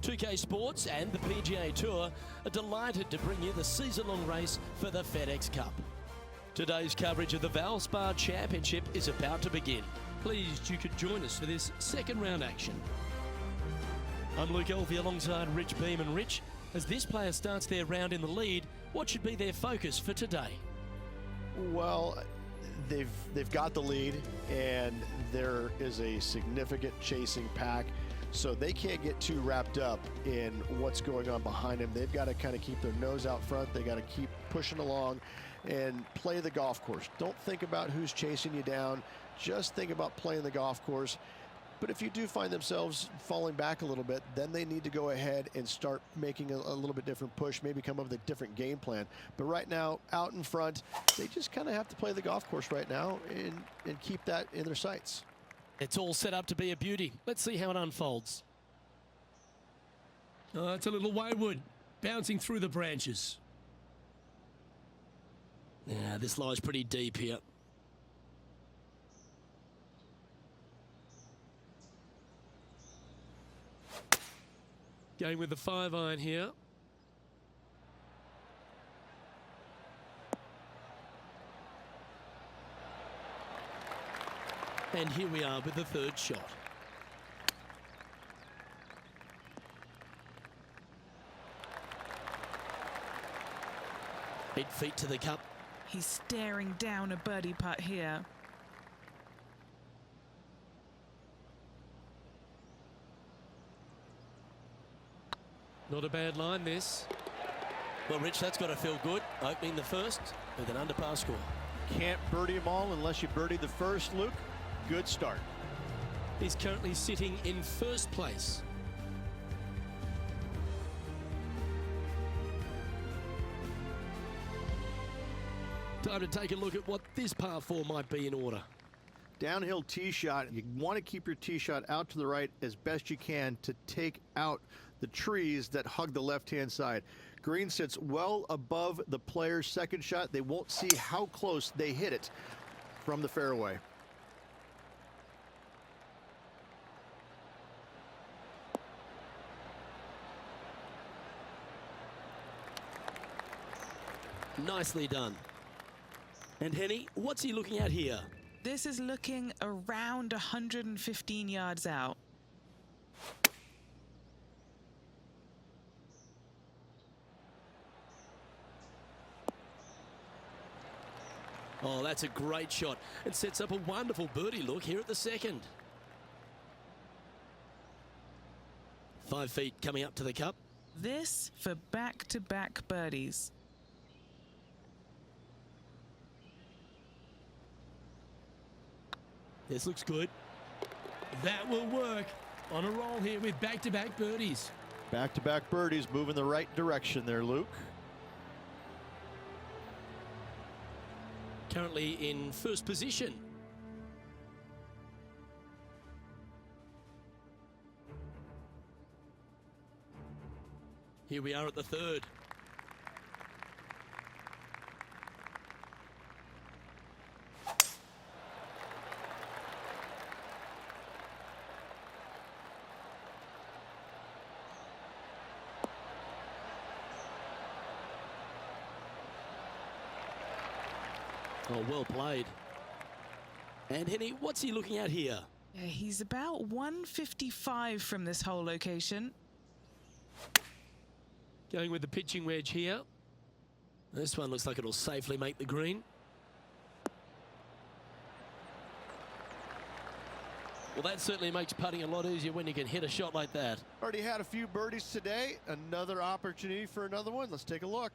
2K Sports and the PGA Tour are delighted to bring you the season-long race for the FedEx Cup. Today's coverage of the Valspar Championship is about to begin. Pleased you could join us for this second round action. I'm Luke Elvey alongside Rich Beam. And Rich, as this player starts their round in the lead, what should be their focus for today? Well, they've got the lead, and there is a significant chasing pack, so they can't get too wrapped up in what's going on behind them. They've got to kind of keep their nose out front. They got to keep pushing along and play the golf course. Don't think about who's chasing you down. Just think about playing the golf course. But if you do find themselves falling back a little bit, then they need to go ahead and start making a little bit different push, maybe come up with a different game plan. But right now, out in front, they just kind of have to play the golf course right now and keep that in their sights. It's all set up to be a beauty. Let's see how it unfolds. It's a little wayward, bouncing through the branches. Yeah, this lies pretty deep here. Going with the 5-iron here. And here we are with the third shot. Eight feet to the cup. He's staring down a birdie putt here. Not a bad line, this. Well, Rich, that's got to feel good. Opening the first with an underpass score. Can't birdie them all unless you birdie the first, Luke. Good start. He's currently sitting in first place. Time to take a look at what this par 4 might be in order. Downhill tee shot. You want to keep your tee shot out to the right as best you can to take out the trees that hug the left-hand side. Green sits well above the player's second shot. They won't see how close they hit it from the fairway. Nicely done. And Henny, what's he looking at here? This is looking around 115 yards out. Oh, that's a great shot. It sets up a wonderful birdie look here at the second. 5 feet coming up to the cup. This for back-to-back birdies. This looks good. That will work. On a roll here with back-to-back birdies. Back-to-back birdies, moving the right direction there, Luke. Currently in first position. Here we are at the third. Oh, well played. And Henny, what's he looking at here? Yeah, he's about 155 from this hole location. Going with the pitching wedge here. This one looks like it'll safely make the green. Well, that certainly makes putting a lot easier when you can hit a shot like that. Already had a few birdies today. Another opportunity for another one. Let's take a look.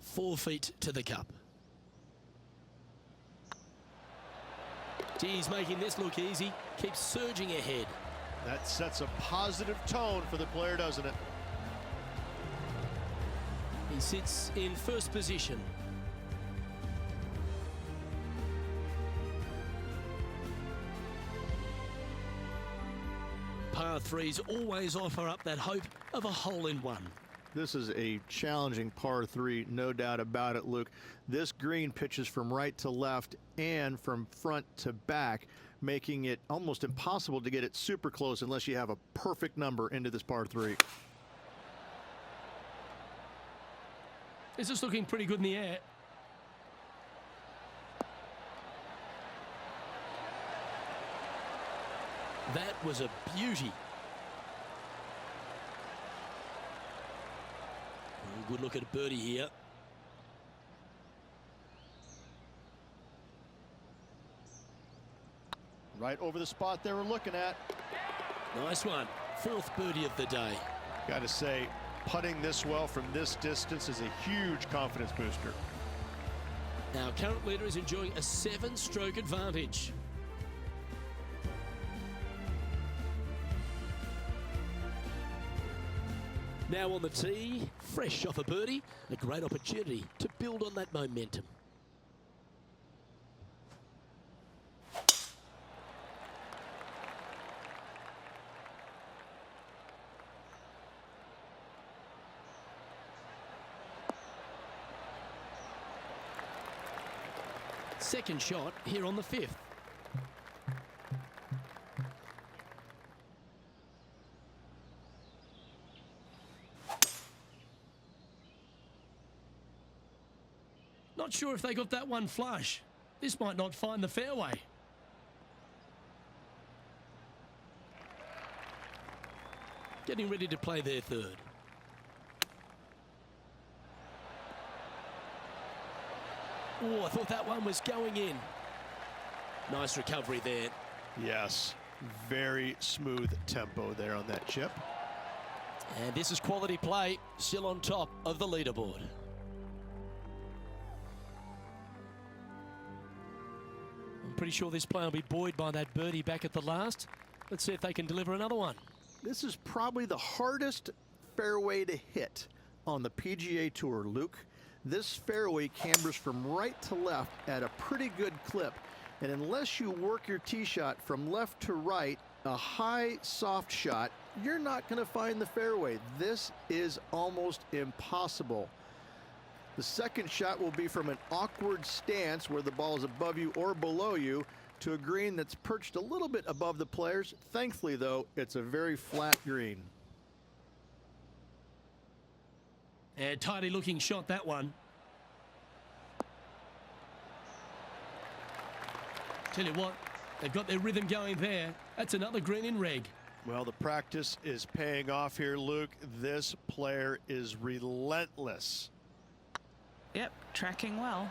4 feet to the cup. He's making this look easy. Keeps surging ahead. That sets a positive tone for the player, doesn't it? He sits in first position. Par 3s always offer up that hope of a hole-in-one. This is a challenging par 3, no doubt about it, Luke. This green pitches from right to left and from front to back, making it almost impossible to get it super close unless you have a perfect number into this par 3. This is looking pretty good in the air. That was a beauty. Oh, good look at a birdie here. Right over the spot they were looking at. Nice one. 4th birdie of the day. Got to say, putting this well from this distance is a huge confidence booster. Our current leader is enjoying a 7-stroke advantage. Now on the tee, fresh off a birdie, a great opportunity to build on that momentum. Second shot here on the 5th. Not sure if they got that one flush. This might not find the fairway. Getting ready to play their 3rd. Oh, I thought that one was going in. Nice recovery there. Yes, very smooth tempo there on that chip. And this is quality play, still on top of the leaderboard. I'm pretty sure this player will be buoyed by that birdie back at the last. Let's see if they can deliver another one. This is probably the hardest fairway to hit on the PGA Tour, Luke. This fairway cambers from right to left at a pretty good clip, and unless you work your tee shot from left to right, a high soft shot, you're not going to find the fairway. This is almost impossible. The second shot will be from an awkward stance where the ball is above you or below you to a green that's perched a little bit above the players. Thankfully, though, it's a very flat green. A tidy looking shot, that one. Tell you what, they've got their rhythm going there. That's another green in reg. Well, the practice is paying off here, Luke. This player is relentless. Yep, tracking well.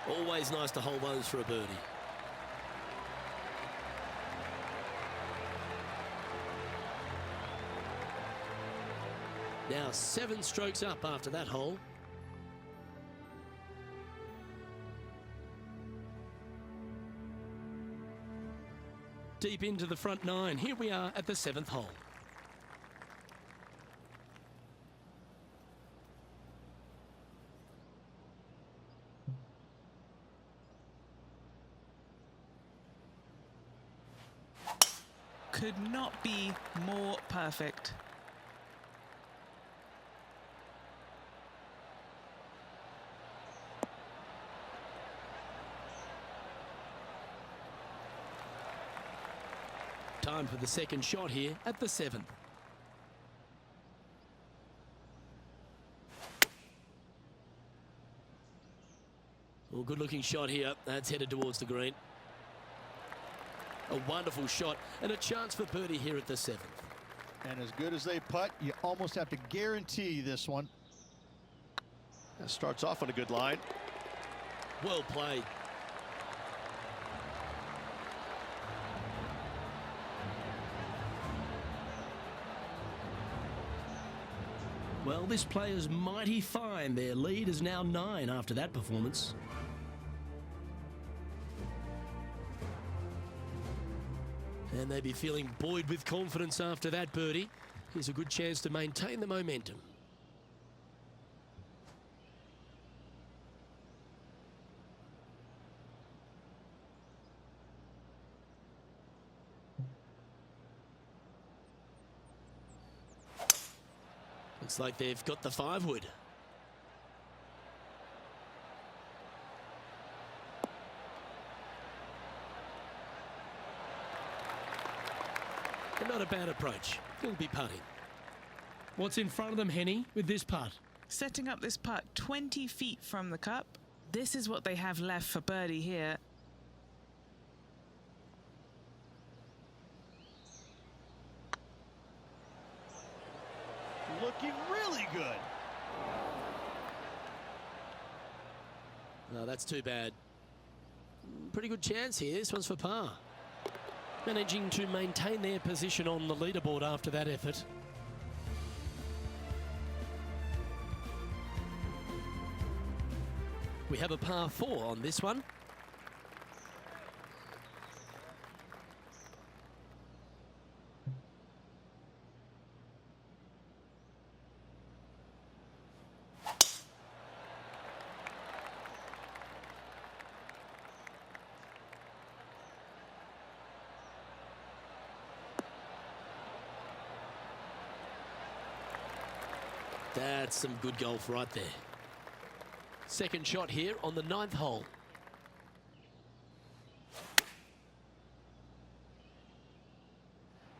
Always nice to hold those for a birdie. Now 7 strokes up after that hole. Deep into the front 9. Here we are at the 7th hole. Could not be more perfect. Time for the second shot here at the 7th. Well, good looking shot here. That's headed towards the green. A wonderful shot and a chance for birdie here at the 7th. And as good as they putt, you almost have to guarantee this one. That starts off on a good line. Well played. Well, this player's mighty fine. Their lead is now 9 after that performance. And they'd be feeling buoyed with confidence after that birdie. Here's a good chance to maintain the momentum. Looks like they've got the 5-wood. Not a bad approach. He'll be putting. What's in front of them, Henny, with this putt? Setting up this putt 20 feet from the cup. This is what they have left for birdie here. Looking really good. No, that's too bad. Pretty good chance here. This one's for par. Managing to maintain their position on the leaderboard after that effort. We have a par 4 on this one. That's some good golf right there. Second shot here on the 9th hole.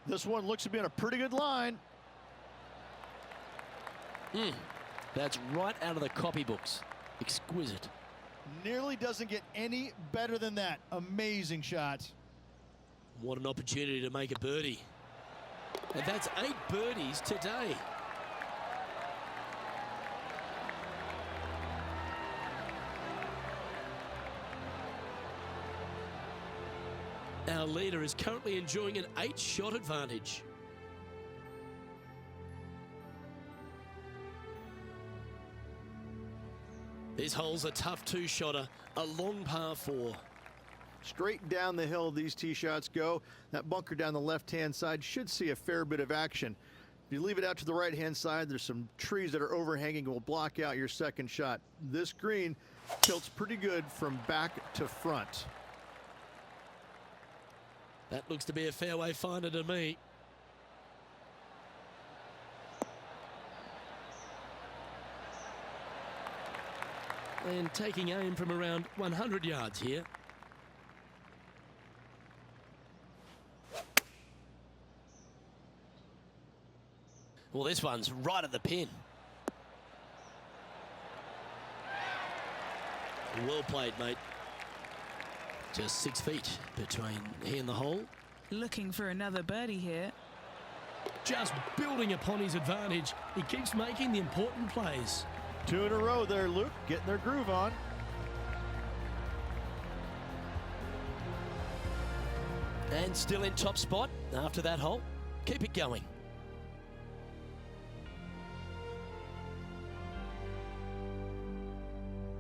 This one looks to be on a pretty good line. That's right out of the copybooks. Exquisite. Nearly doesn't get any better than that. Amazing shot. What an opportunity to make a birdie. And that's 8 birdies today. Our leader is currently enjoying an 8-shot advantage. This hole's a tough 2-shotter, a long par 4. Straight down the hill these tee shots go. That bunker down the left-hand side should see a fair bit of action. If you leave it out to the right-hand side, there's some trees that are overhanging and will block out your second shot. This green tilts pretty good from back to front. That looks to be a fairway finder to me. And taking aim from around 100 yards here. Well, this one's right at the pin. Well played, mate. Just 6 feet between he and the hole. Looking for another birdie here. Just building upon his advantage. He keeps making the important plays. 2 in a row there, Luke, getting their groove on. And still in top spot after that hole. Keep it going.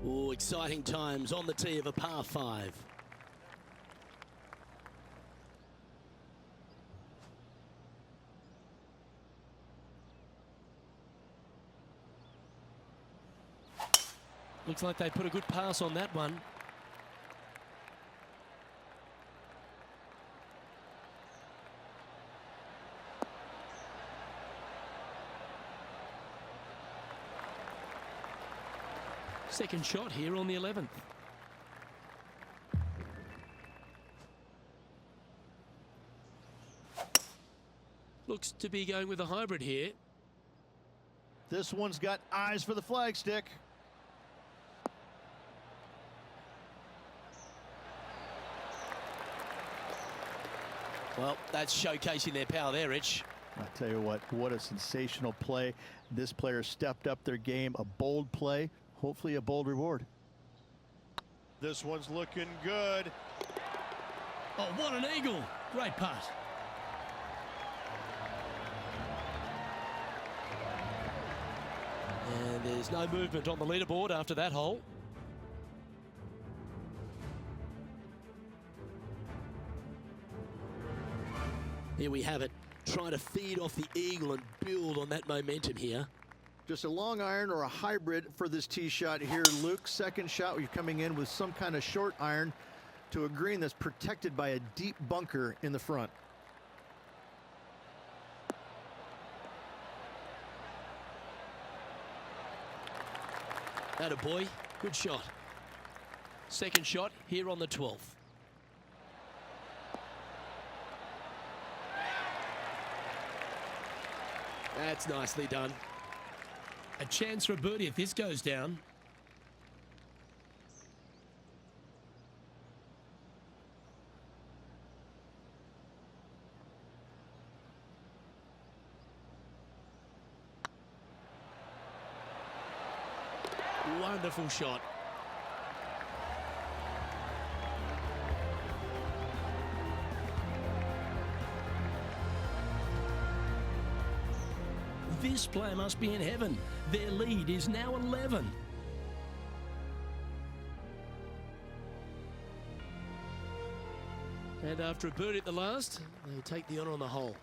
Oh, exciting times on the tee of a par 5. Looks like they put a good pass on that one. Second shot here on the 11th. Looks to be going with a hybrid here. This one's got eyes for the flagstick. Well, that's showcasing their power there, Rich. I'll tell you what a sensational play. This player stepped up their game, a bold play, hopefully a bold reward. This one's looking good. Oh, what an eagle. Great putt. And there's no movement on the leaderboard after that hole. Here we have it, trying to feed off the eagle and build on that momentum here. Just a long iron or a hybrid for this tee shot here, Luke. Second shot, you're coming in with some kind of short iron to a green that's protected by a deep bunker in the front. Atta boy, good shot. Second shot here on the 12th. That's nicely done. A chance for a birdie if this goes down. Wonderful shot. This player must be in heaven. Their lead is now 11. And after a birdie at the last, they take the honour on the hole.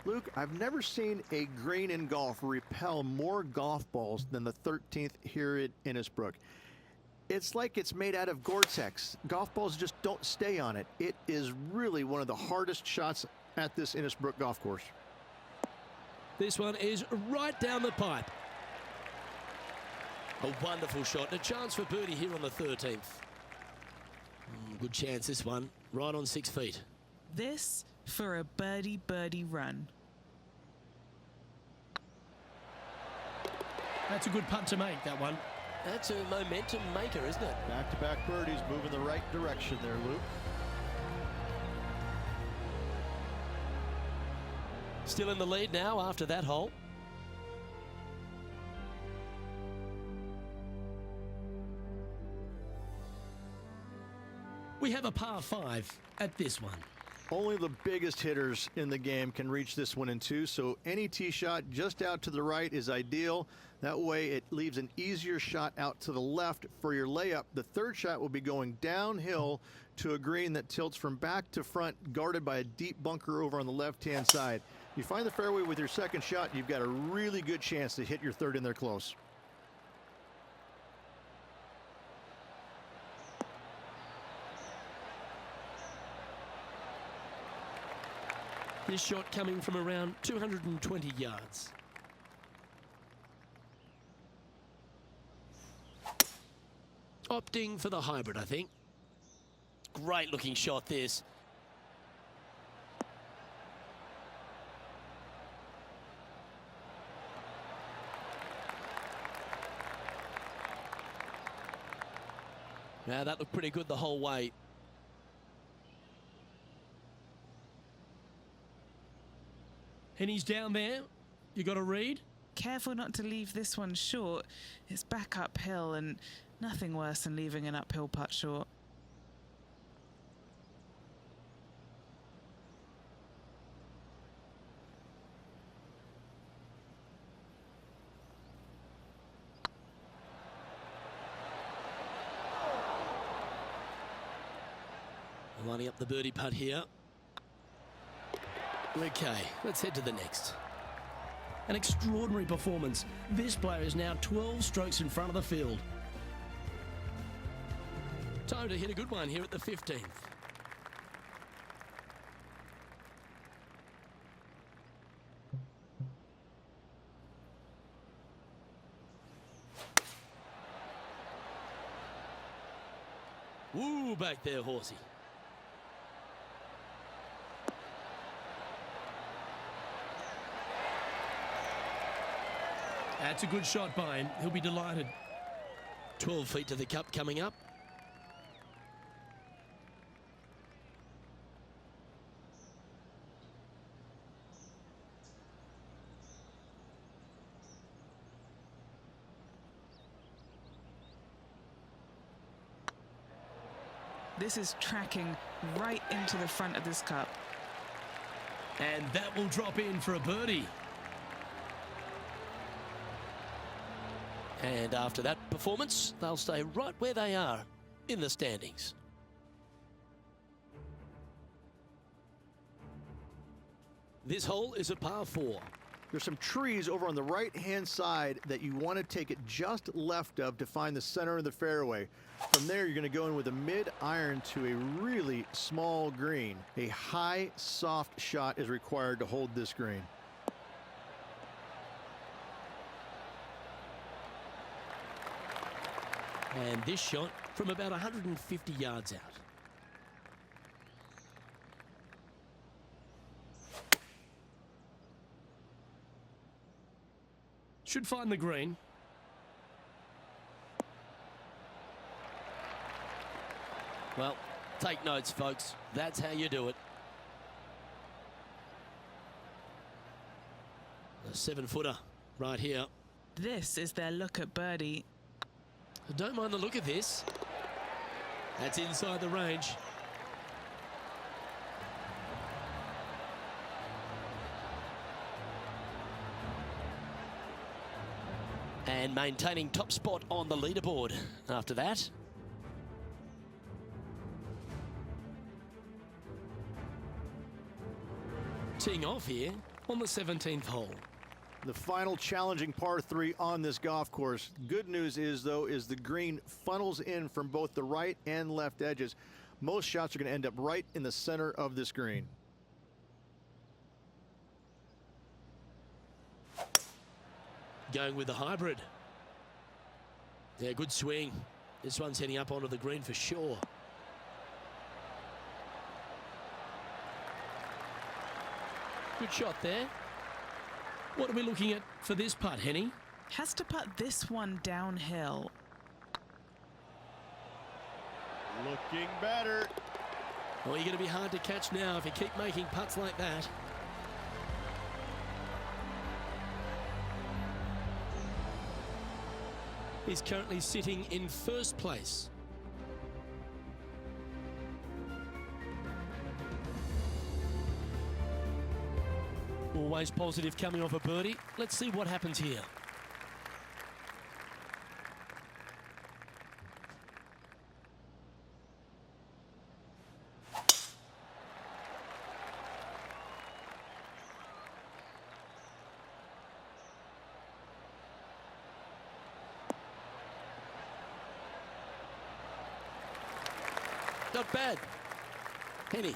Luke, I've never seen a green in golf repel more golf balls than the 13th here at Innisbrook. It's like it's made out of Gore-Tex. Golf balls just don't stay on it. It is really one of the hardest shots at this Innisbrook golf course. This one is right down the pipe. A wonderful shot. A chance for birdie here on the 13th. Good chance, this one. Right on 6 feet. This for a birdie run. That's a good putt to make, that one. That's a momentum maker, isn't it? Back-to-back birdies, moving the right direction there, Luke. Still in the lead now after that hole. We have a par 5 at this one. Only the biggest hitters in the game can reach this one in two, so any tee shot just out to the right is ideal. That way it leaves an easier shot out to the left for your layup. The third shot will be going downhill to a green that tilts from back to front, guarded by a deep bunker over on the left-hand side. You find the fairway with your second shot, you've got a really good chance to hit your third in there close. This shot coming from around 220 yards. Opting for the hybrid, I think. Great looking shot, this. Now that looked pretty good the whole way. And he's down there. You got to read. Careful not to leave this one short. It's back uphill and nothing worse than leaving an uphill putt short. Lining up the birdie putt here. Okay, let's head to the next. An extraordinary performance. This player is now 12 strokes in front of the field. Time to hit a good one here at the 15th. Woo, back there, horsey. That's a good shot by him. He'll be delighted. 12 feet to the cup coming up. This is tracking right into the front of this cup. And that will drop in for a birdie. And after that performance, they'll stay right where they are in the standings. This hole is a par 4. There's some trees over on the right-hand side that you want to take it just left of to find the center of the fairway. From there, you're going to go in with a mid-iron to a really small green. A high, soft shot is required to hold this green. And this shot from about 150 yards out. Should find the green. Well, take notes, folks. That's how you do it. A 7-footer right here. This is their look at birdie. I don't mind the look of this. That's inside the range. And maintaining top spot on the leaderboard after that. Teeing off here on the 17th hole. The final challenging par 3 on this golf course. Good news is, though, is the green funnels in from both the right and left edges. Most shots are going to end up right in the center of this green. Going with the hybrid. Yeah, good swing. This one's heading up onto the green for sure. Good shot there. What are we looking at for this putt, Henny? Has to putt this one downhill. Looking better. Well, you're going to be hard to catch now if you keep making putts like that. He's currently sitting in first place. Always positive coming off a birdie. Let's see what happens here. Not bad. Henny,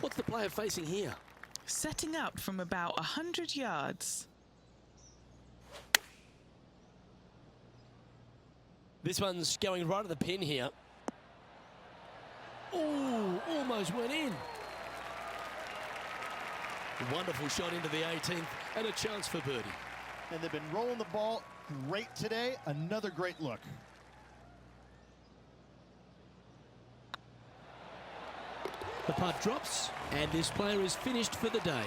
what's the player facing here? Setting up from about 100 yards. This one's going right at the pin here. Oh, almost went in. Wonderful shot into the 18th and a chance for birdie. And they've been rolling the ball great today. Another great look. The putt drops, and this player is finished for the day.